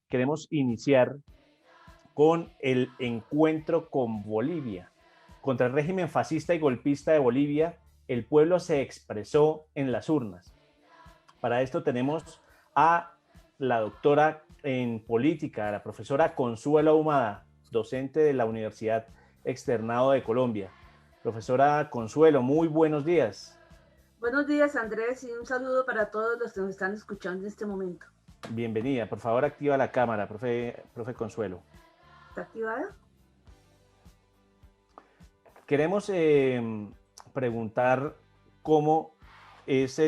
queremos iniciar con el encuentro con Bolivia. Contra el régimen fascista y golpista de Bolivia, el pueblo se expresó en las urnas. Para esto tenemos a la doctora en política, la profesora Consuelo Ahumada, docente de la Universidad Externado de Colombia. Profesora Consuelo, muy buenos días. Buenos días, Andrés, y un saludo para todos los que nos están escuchando en este momento. Bienvenida. Por favor, activa la cámara, profe Consuelo. ¿Está activada? Queremos preguntar cómo es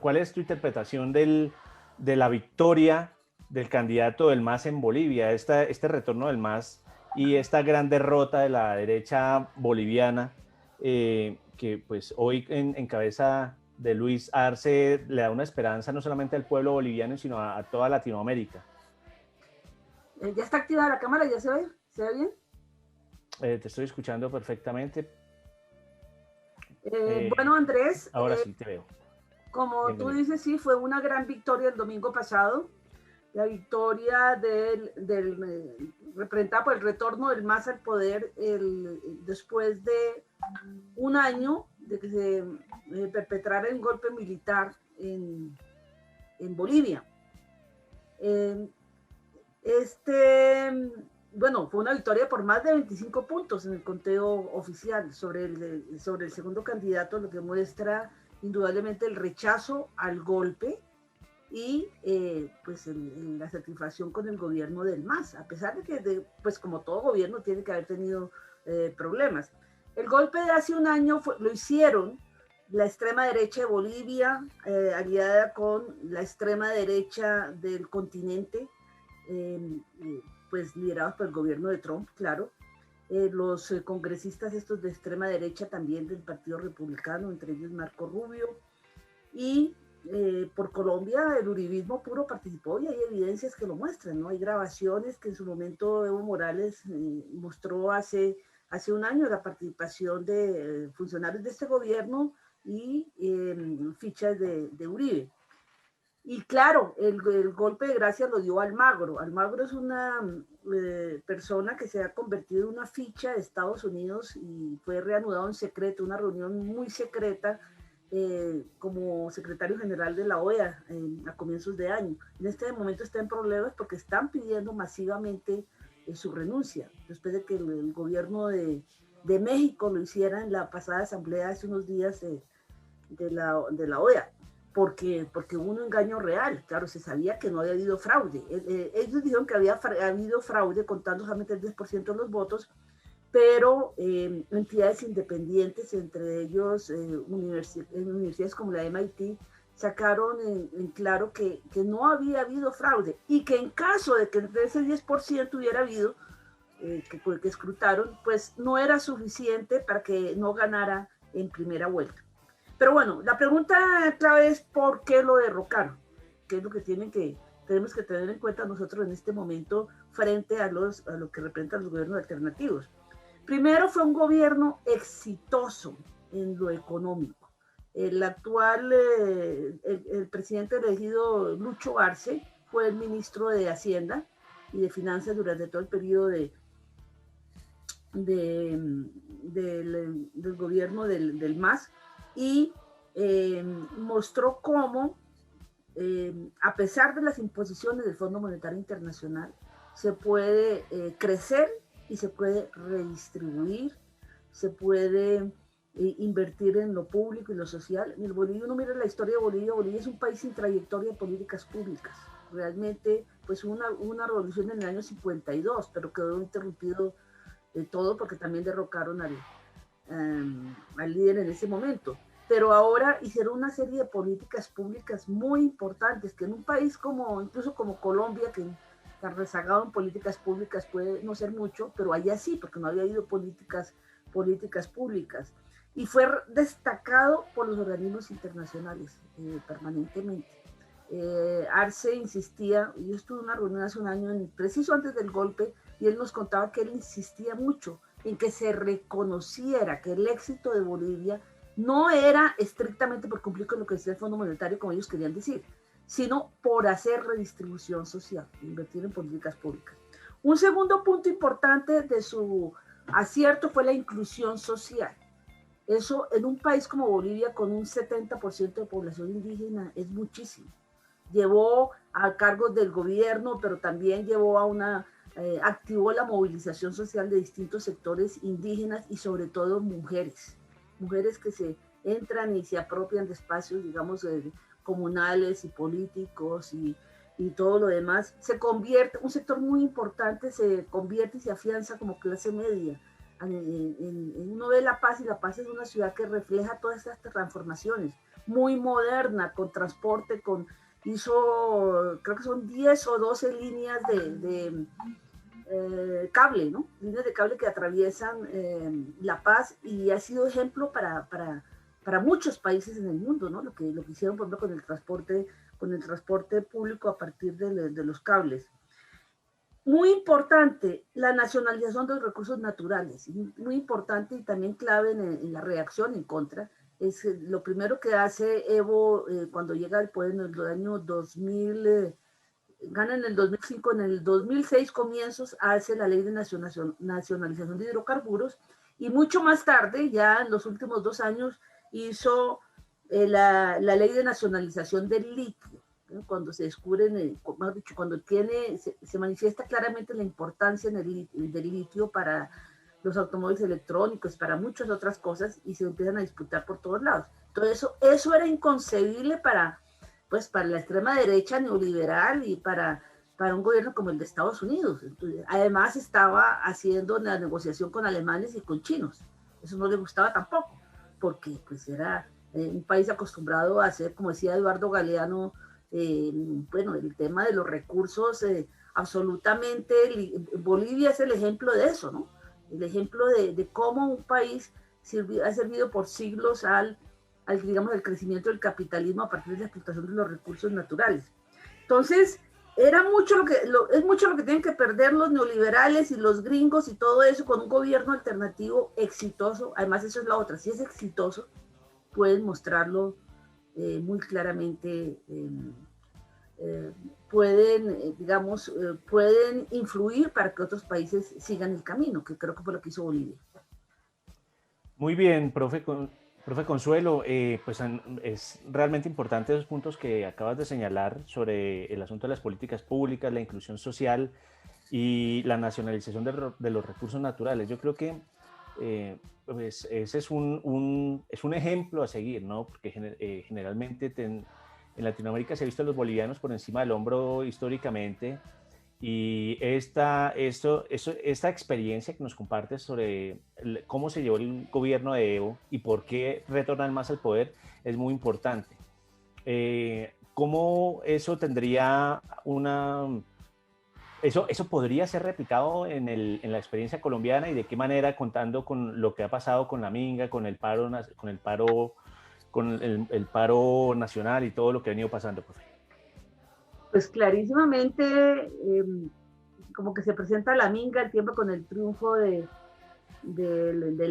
cuál es tu interpretación de la victoria del candidato del MAS en Bolivia, este retorno del MAS y esta gran derrota de la derecha boliviana, que pues hoy en cabeza de Luis Arce le da una esperanza no solamente al pueblo boliviano, sino a toda Latinoamérica. ¿Ya está activada la cámara? ¿Ya se ve? ¿Se ve bien? Te estoy escuchando perfectamente. Bueno, Andrés, ahora sí te veo. como Bienvenido. tú dices, sí, fue una gran victoria el domingo pasado. La victoria representada por el retorno del MAS al poder después de un año de que se perpetrara un golpe militar en Bolivia. Bueno, fue una victoria por más de 25 puntos en el conteo oficial sobre el segundo candidato, lo que muestra indudablemente el rechazo al golpe y pues la satisfacción con el gobierno del MAS, a pesar de que, pues como todo gobierno, tiene que haber tenido problemas. El golpe de hace un año lo hicieron la extrema derecha de Bolivia, aliada con la extrema derecha del continente, pues liderados por el gobierno de Trump, claro. Los congresistas estos de extrema derecha también del Partido Republicano, entre ellos Marco Rubio, y por Colombia el uribismo puro participó y hay evidencias que lo muestran, ¿no? Hay grabaciones que en su momento Evo Morales mostró hace un año, la participación de funcionarios de este gobierno y fichas de Uribe. Y claro, el golpe de gracia lo dio Almagro. Almagro es una persona que se ha convertido en una ficha de Estados Unidos y fue reanudado en secreto, una reunión muy secreta como secretario general de la OEA a comienzos de año. En este momento está en problemas porque están pidiendo masivamente su renuncia, después de que el gobierno de México lo hiciera en la pasada asamblea hace unos días de la OEA. Porque hubo un engaño real, claro, se sabía que no había habido fraude. Ellos dijeron que había habido fraude contando solamente el 10% de los votos, pero entidades independientes, entre ellos universidades como la MIT, sacaron en claro que no había habido fraude y que en caso de que de ese 10% hubiera habido, que escrutaron, pues no era suficiente para que no ganara en primera vuelta. Pero bueno, la pregunta clave es ¿por qué lo derrocaron? ¿Qué es lo que tenemos que tener en cuenta nosotros en este momento frente a lo que representan los gobiernos alternativos? Primero, fue un gobierno exitoso en lo económico. El actual, el presidente elegido Lucho Arce fue el ministro de Hacienda y de Finanzas durante todo el periodo del gobierno del MAS, y mostró cómo, a pesar de las imposiciones del Fondo Monetario Internacional, se puede crecer y se puede redistribuir, se puede invertir en lo público y lo social. En el Bolivia, uno mira la historia de Bolivia, Bolivia es un país sin trayectoria de políticas públicas. Realmente, pues hubo una revolución en el año 52, pero quedó interrumpido todo porque también derrocaron al líder en ese momento. Pero ahora hicieron una serie de políticas públicas muy importantes que en un país incluso como Colombia, que tan rezagado en políticas públicas puede no ser mucho, pero allá sí, porque no había habido políticas públicas. Y fue destacado por los organismos internacionales permanentemente. Arce insistía, yo estuve en una reunión hace un año, preciso antes del golpe, y él nos contaba que él insistía mucho en que se reconociera que el éxito de Bolivia no era estrictamente por cumplir con lo que decía el Fondo Monetario, como ellos querían decir, sino por hacer redistribución social, invertir en políticas públicas. Un segundo punto importante de su acierto fue la inclusión social. Eso en un país como Bolivia, con un 70% de población indígena, es muchísimo. Llevó a cargos del gobierno, pero también llevó a activó la movilización social de distintos sectores indígenas y sobre todo mujeres que se entran y se apropian de espacios, digamos, comunales y políticos y todo lo demás. Se convierte, un sector muy importante se convierte y se afianza como clase media. Uno ve La Paz, y La Paz es una ciudad que refleja todas estas transformaciones, muy moderna, con transporte, hizo, creo que son 10 o 12 líneas de cable, ¿no? Líneas de cable que atraviesan La Paz, y ha sido ejemplo para muchos países en el mundo, ¿no? Lo que hicieron, por ejemplo, con el transporte público a partir de los cables. Muy importante, la nacionalización de los recursos naturales, muy importante y también clave en la reacción en contra. Es lo primero que hace Evo cuando llega al poder en el año 2000, gana en el 2005, en el 2006 comienzos hace la ley de nacionalización de hidrocarburos, y mucho más tarde, ya en los últimos 2 años, hizo la ley de nacionalización del litio, ¿no? Cuando se descubren, mejor dicho, cuando se manifiesta claramente la importancia del litio para los automóviles electrónicos, para muchas otras cosas, y se empiezan a disputar por todos lados. Entonces eso era inconcebible para la extrema derecha neoliberal y para un gobierno como el de Estados Unidos. Entonces, además estaba haciendo la negociación con alemanes y con chinos. Eso no le gustaba tampoco, porque pues era un país acostumbrado a hacer, como decía Eduardo Galeano, bueno, el tema de los recursos, absolutamente, Bolivia es el ejemplo de eso, ¿no? El ejemplo de cómo un país ha servido por siglos digamos, el crecimiento del capitalismo a partir de la explotación de los recursos naturales. Entonces, es mucho lo que tienen que perder los neoliberales y los gringos y todo eso con un gobierno alternativo exitoso. Además, eso es la otra, si es exitoso, pueden mostrarlo muy claramente, pueden influir para que otros países sigan el camino, que creo que fue lo que hizo Bolivia. Muy bien, profe Consuelo, pues es realmente importante esos puntos que acabas de señalar sobre el asunto de las políticas públicas, la inclusión social y la nacionalización de los recursos naturales. Yo creo que pues ese es un ejemplo a seguir, ¿no? Porque generalmente en Latinoamérica se ha visto a los bolivianos por encima del hombro históricamente, y esta experiencia que nos compartes sobre cómo se llevó el gobierno de Evo y por qué retornan más al poder es muy importante. ¿Cómo eso tendría eso podría ser replicado en la experiencia colombiana, y de qué manera, contando con lo que ha pasado con la minga, con el paro nacional y todo lo que ha venido pasando, profe? Pues clarísimamente, como que se presenta la minga el tiempo con el triunfo del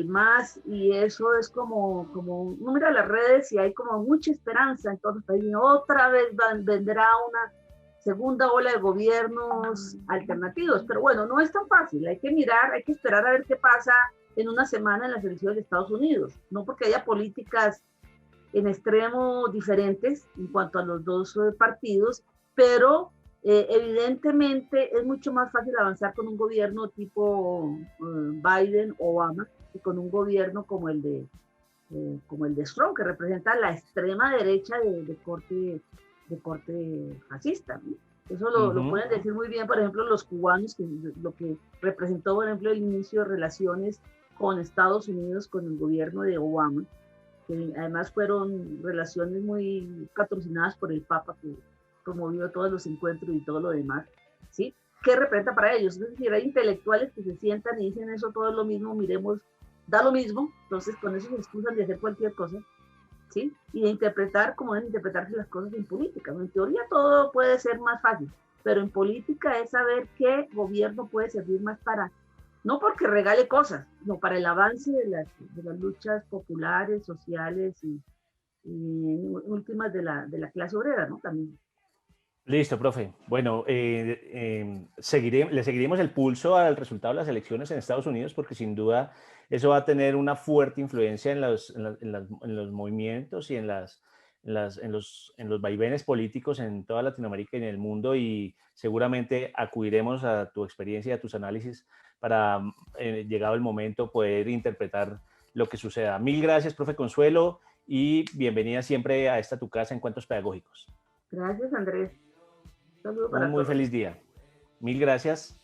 MAS, y eso es como uno mira las redes y hay como mucha esperanza en todos los países. Otra vez vendrá una segunda ola de gobiernos alternativos, pero bueno, no es tan fácil. Hay que mirar, hay que esperar a ver qué pasa en una semana en las elecciones de Estados Unidos, no porque haya políticas en extremo diferentes en cuanto a los dos partidos, pero evidentemente es mucho más fácil avanzar con un gobierno tipo Biden, Obama, que con un gobierno como el de Trump, que representa la extrema derecha de corte fascista, ¿no? Eso lo pueden decir muy bien, por ejemplo, los cubanos, que lo que representó, por ejemplo, el inicio de relaciones con Estados Unidos, con el gobierno de Obama, que además fueron relaciones muy patrocinadas por el Papa, que promovió todos los encuentros y todo lo demás, ¿sí? ¿Qué representa para ellos? Es decir, hay intelectuales que se sientan y dicen eso, todo es lo mismo, miremos, da lo mismo, entonces con eso se excusan de hacer cualquier cosa, ¿sí? Y de interpretar como deben interpretarse las cosas en política, ¿no? En teoría todo puede ser más fácil, pero en política es saber qué gobierno puede servir más para, no porque regale cosas, no, para el avance de las luchas populares, sociales y últimas de la clase obrera, ¿no? También. Listo, profe. Bueno, le seguiremos el pulso al resultado de las elecciones en Estados Unidos porque sin duda eso va a tener una fuerte influencia en los movimientos y en los vaivenes políticos en toda Latinoamérica y en el mundo y seguramente acudiremos a tu experiencia y a tus análisis para, llegado el momento, poder interpretar lo que suceda. Mil gracias, profe Consuelo, y bienvenida siempre a esta tu casa en Cuentos Pedagógicos. Gracias, Andrés. Saludo Un para muy todos. feliz día. Mil gracias.